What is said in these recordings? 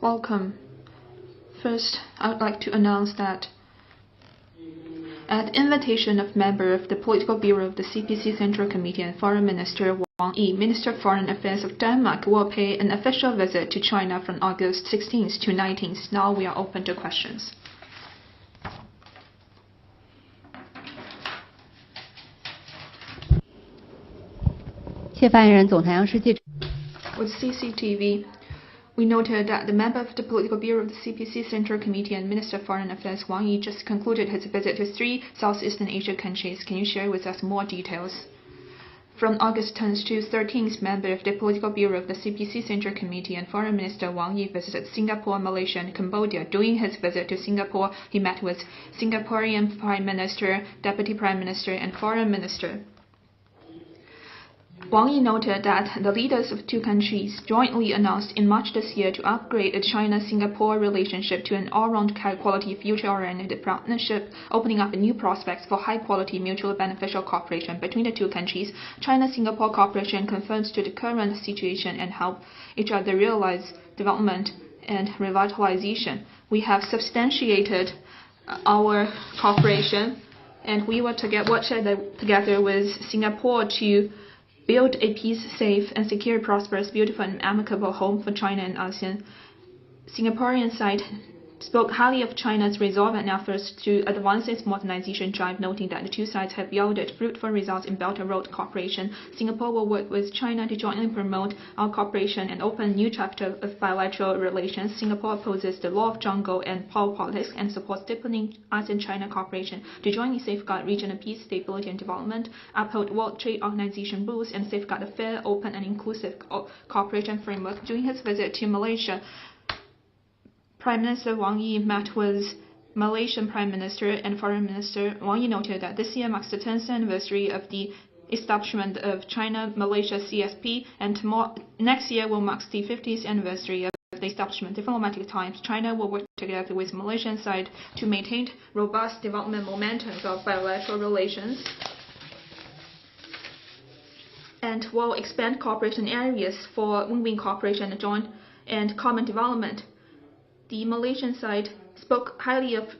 Welcome. First, I would like to announce that at the invitation of member of the Political Bureau of the CPC Central Committee and Foreign Minister Wang Yi, Minister of Foreign Affairs of Denmark will pay an official visit to China from August 16th to 19th. Now we are open to questions. With CCTV, we noted that the member of the Political Bureau of the CPC Central Committee and Minister of Foreign Affairs Wang Yi just concluded his visit to 3 Southeastern Asia countries. Can you share with us more details? From August 10th to 13th, member of the Political Bureau of the CPC Central Committee and Foreign Minister Wang Yi visited Singapore, Malaysia, and Cambodia. During his visit to Singapore, he met with Singaporean Prime Minister, Deputy Prime Minister, and Foreign Minister. Wang Yi noted that the leaders of 2 countries jointly announced in March this year to upgrade the China-Singapore relationship to an all-round high-quality, future-oriented partnership, opening up new prospects for high-quality, mutually beneficial cooperation between the 2 countries. China-Singapore cooperation confirms to the current situation and help each other realize development and revitalization. We have substantiated our cooperation, and we will work together with Singapore to build a peace, safe, and secure, prosperous, beautiful, and amicable home for China and ASEAN. Singaporean side spoke highly of China's resolve and efforts to advance its modernization drive, noting that the 2 sides have yielded fruitful results in Belt and Road cooperation. Singapore will work with China to jointly promote our cooperation and open a new chapter of bilateral relations. Singapore opposes the law of jungle and power politics and supports deepening ASEAN-China cooperation to jointly safeguard regional peace, stability, and development, uphold World Trade Organization rules, and safeguard a fair, open, and inclusive cooperation framework. During his visit to Malaysia, Prime Minister Wang Yi met with Malaysian Prime Minister and Foreign Minister. Wang Yi noted that this year marks the 10th anniversary of the establishment of China-Malaysia CSP, and next year will mark the 50th anniversary of the establishment. Diplomatic ties, China will work together with Malaysian side to maintain robust development momentum of bilateral relations and will expand cooperation areas for win-win cooperation, joint and common development. The Malaysian side spoke highly of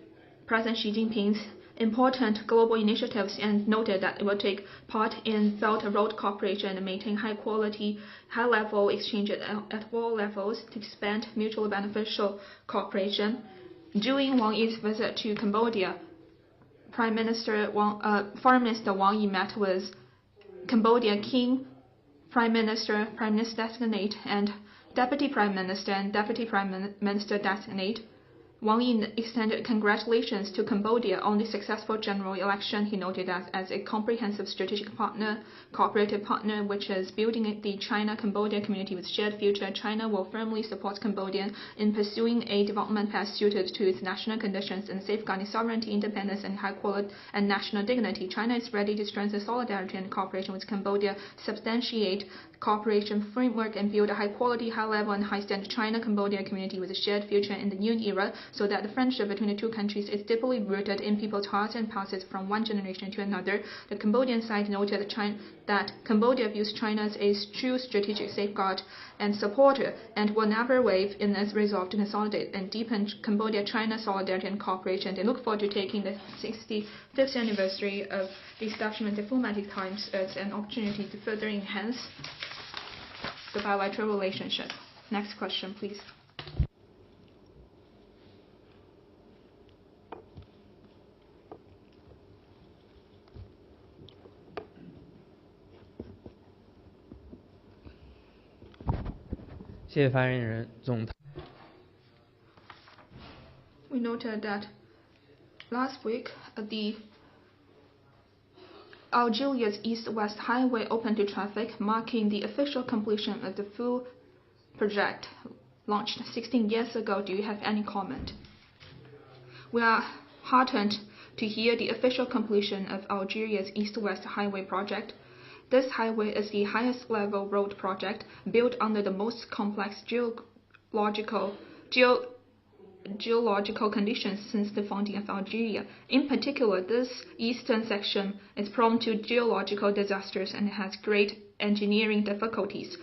President Xi Jinping's important global initiatives and noted that it will take part in Belt and Road cooperation and maintain high-quality, high-level exchange at all levels to expand mutually beneficial cooperation. During Wang Yi's visit to Cambodia, Foreign Minister Wang Yi met with Cambodia King, Prime Minister Designate, and Deputy Prime Minister and Deputy Prime Minister Designate. Wang Yi extended congratulations to Cambodia on the successful general election. He noted that as a comprehensive strategic partner, cooperative partner, which is building the China-Cambodia community with shared future, China will firmly support Cambodia in pursuing a development path suited to its national conditions and safeguarding sovereignty, independence, and high quality and national dignity. China is ready to strengthen solidarity and cooperation with Cambodia, substantiate cooperation framework, and build a high-quality, high-level, and high-standard China-Cambodia community with a shared future in the new era, so that the friendship between the 2 countries is deeply rooted in people's hearts and passes from one generation to another. The Cambodian side noted that Cambodia views China as a true strategic safeguard and supporter and will never waver in its resolve to consolidate and deepen Cambodia-China solidarity and cooperation. They look forward to taking the 65th anniversary of the establishment of diplomatic ties as an opportunity to further enhance the bilateral relationship. Next question, please. We noted that last week, the Algeria's east-west highway opened to traffic, marking the official completion of the full project launched 16 years ago. Do you have any comment? We are heartened to hear the official completion of Algeria's east-west highway project. This highway is the highest level road project built under the most complex geological conditions since the founding of Algeria. In particular, this eastern section is prone to geological disasters and has great engineering difficulties.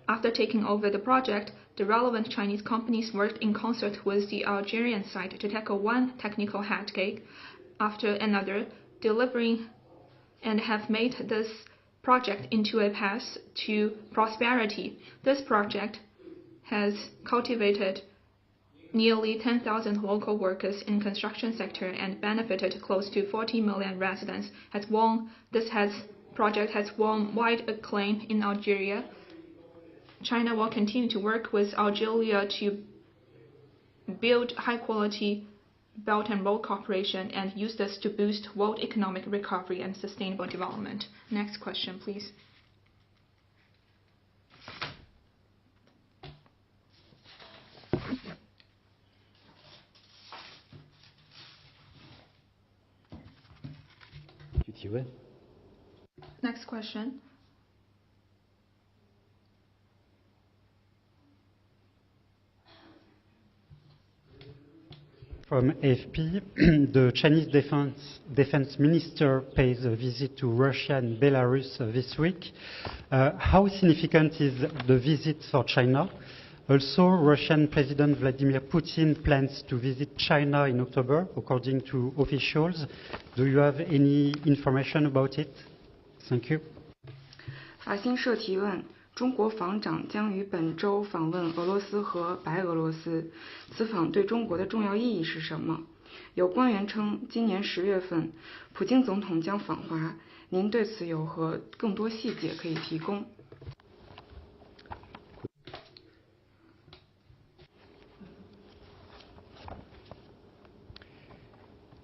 After taking over the project, the relevant Chinese companies worked in concert with the Algerian side to tackle one technical headache after another, delivering and have made this project into a path to prosperity. This project has cultivated nearly 10,000 local workers in construction sector and benefited close to 40 million residents. This project has won wide acclaim in Algeria. China will continue to work with Algeria to build high-quality Belt and Road cooperation and use this to boost world economic recovery and sustainable development. Next question, please. Next question. From AFP, the Chinese defense minister pays a visit to Russia and Belarus this week. How significant is the visit for China? Also, Russian President Vladimir Putin plans to visit China in October, according to officials. Do you have any information about it? Thank you. 法新社提问：中国防长将于本周访问俄罗斯和白俄罗斯，此访对中国的重要意义是什么？有官员称，今年10月份，普京总统将访华，您对此有何更多细节可以提供？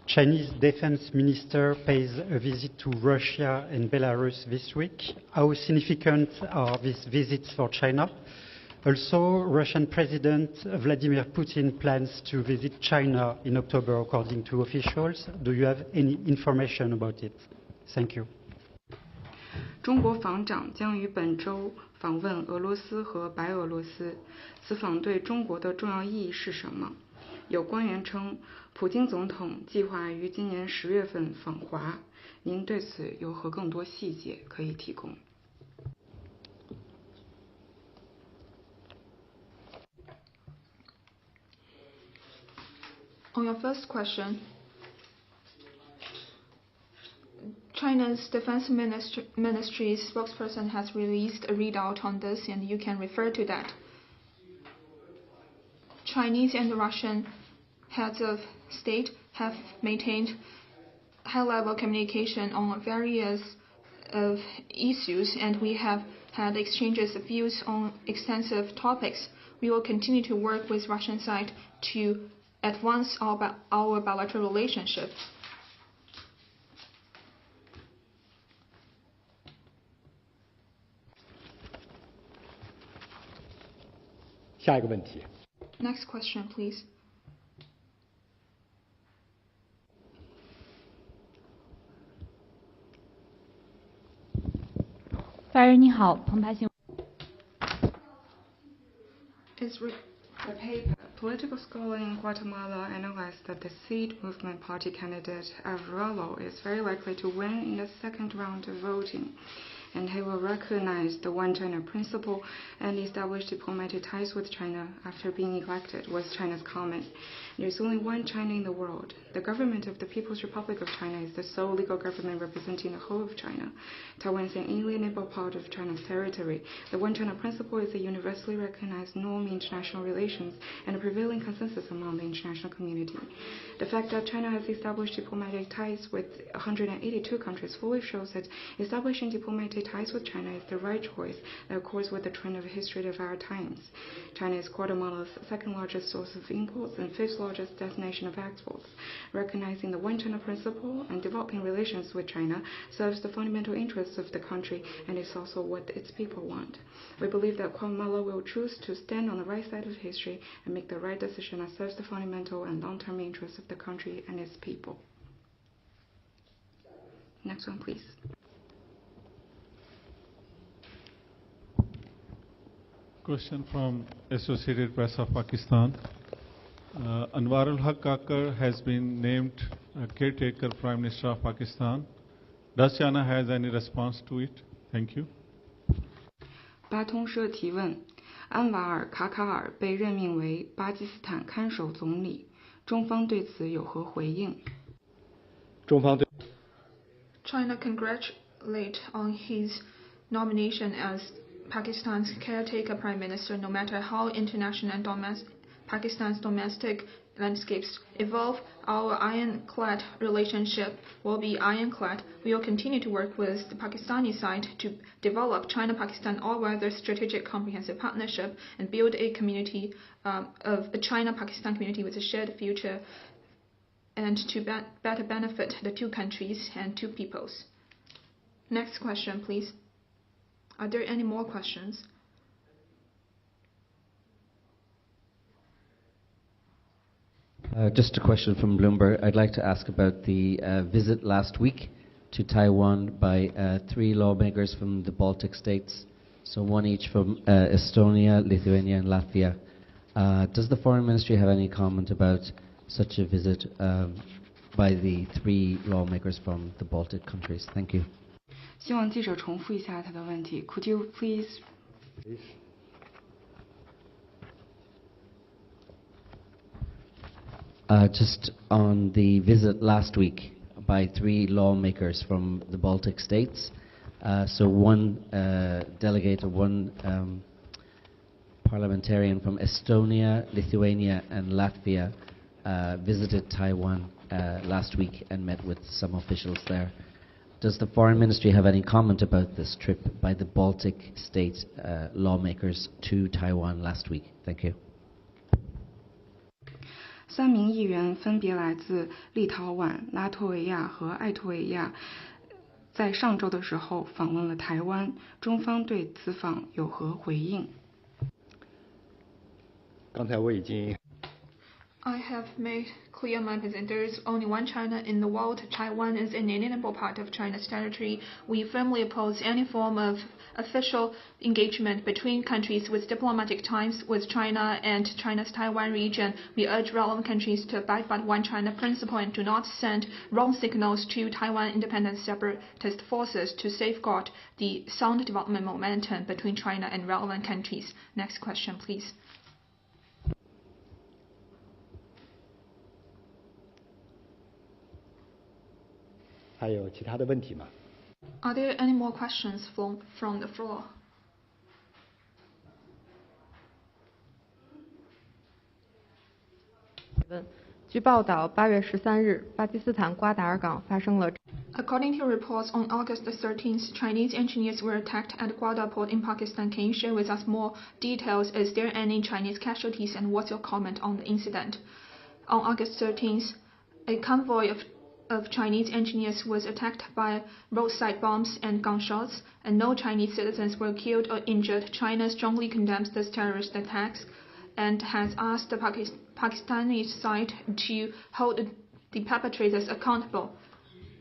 Chinese defense minister pays a visit to Russia and Belarus this week. How significant are these visits for China? Also, Russian President Vladimir Putin plans to visit China in October, according to officials. Do you have any information about it? Thank you. 中国防长将于本周访问俄罗斯和白俄罗斯，此访对中国的重要意义是什么？有官员称，普京总统计划于今年10月份访华，您对此有何更多细节可以提供？ On your first question, China's Defense Ministry's spokesperson has released a readout on this, and you can refer to that. Chinese and Russian heads of state have maintained high-level communication on various issues, and we have had exchanges of views on extensive topics. We will continue to work with Russian side to advance our bilateral relationship. 下一个问题。 Next question, please. 发言人你好，澎湃新闻。 The paper, Political Scholar in Guatemala, analyzed that the Seed Movement Party candidate Avralo is very likely to win in the second round of voting, and he will recognize the One China principle and establish diplomatic ties with China after being elected, was China's comment. There's only one China in the world. The government of the People's Republic of China is the sole legal government representing the whole of China. Taiwan is an inalienable part of China's territory. The One China principle is a universally recognized norm in international relations and a prevailing consensus among the international community. The fact that China has established diplomatic ties with 182 countries fully shows that establishing diplomatic ties with China is the right choice that accords with the trend of history of our times. China is Guatemala's second largest source of imports and fifth largest destination of exports. Recognizing the One China principle and developing relations with China serves the fundamental interests of the country and is also what its people want. We believe that Guatemala will choose to stand on the right side of history and make the right decision that serves the fundamental and long-term interests of the country and its people. Next one, please. Question from Associated Press of Pakistan. Anwar ul-Haq Kakar has been named caretaker Prime Minister of Pakistan. Does China have any response to it? Thank you. 巴通社提问：安瓦尔·卡卡尔被任命为巴基斯坦看守总理，中方对此有何回应？中方对 China congratulate on his nomination as Pakistan's caretaker prime minister. No matter how international and Pakistan's domestic landscapes evolve, our ironclad relationship will be ironclad. We will continue to work with the Pakistani side to develop China-Pakistan all-weather strategic comprehensive partnership and build a community of a China-Pakistan community with a shared future, and to better benefit the two countries and two peoples. Next question, please. Are there any more questions? Just a question from Bloomberg. I'd like to ask about the visit last week to Taiwan by 3 lawmakers from the Baltic states, so one each from Estonia, Lithuania and Latvia. Does the Foreign Ministry have any comment about such a visit by the 3 lawmakers from the Baltic countries? Thank you. 希望记者重复一下他的问题。Could you please? Just on the visit last week by 3 lawmakers from the Baltic states, so one delegate or one parliamentarian from Estonia, Lithuania and Latvia visited Taiwan last week and met with some officials there. Does the Foreign Ministry have any comment about this trip by the Baltic state lawmakers to Taiwan last week? Thank you. 3名议员分别来自立陶宛、拉脱维亚和爱托维亚，在上周的时候访问了台湾，中方对此访有何回应？ 刚才我已经 I have made clear my position. There is only one China in the world. Taiwan is an inalienable part of China's territory. We firmly oppose any form of official engagement between countries with diplomatic ties with China and China's Taiwan region. We urge relevant countries to abide by one China principle and do not send wrong signals to Taiwan independent separatist forces to safeguard the sound development momentum between China and relevant countries. Next question, please. 还有其他的问题吗？ Are there any more questions from the floor? 据报道，8月13日，巴基斯坦瓜达尔港发生了。 According to reports, on August 13th, Chinese engineers were attacked at Gwadar port in Pakistan. Can you share with us more details? Is there any Chinese casualties, and what's your comment on the incident? On August 13th, a convoy of Chinese engineers was attacked by roadside bombs and gunshots, and no Chinese citizens were killed or injured. China strongly condemns this terrorist attacks and has asked the Pakistani side to hold the perpetrators accountable.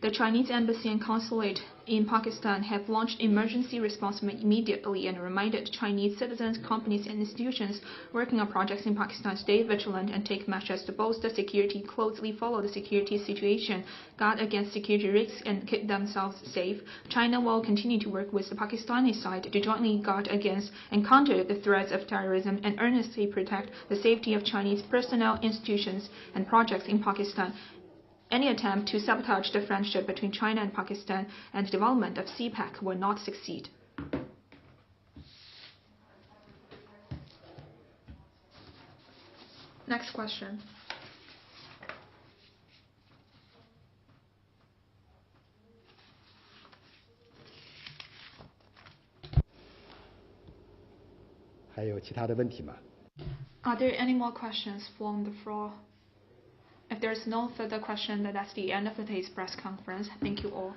The Chinese embassy and consulate in Pakistan have launched emergency response immediately and reminded Chinese citizens, companies and institutions working on projects in Pakistan to stay vigilant and take measures to bolster security, closely follow the security situation, guard against security risks and keep themselves safe. China will continue to work with the Pakistani side to jointly guard against and counter the threats of terrorism and earnestly protect the safety of Chinese personnel, institutions and projects in Pakistan. Any attempt to sabotage the friendship between China and Pakistan and the development of CPEC will not succeed. Next question. Are there any more questions from the floor? If there is no further question, then that's the end of today's press conference. Thank you all.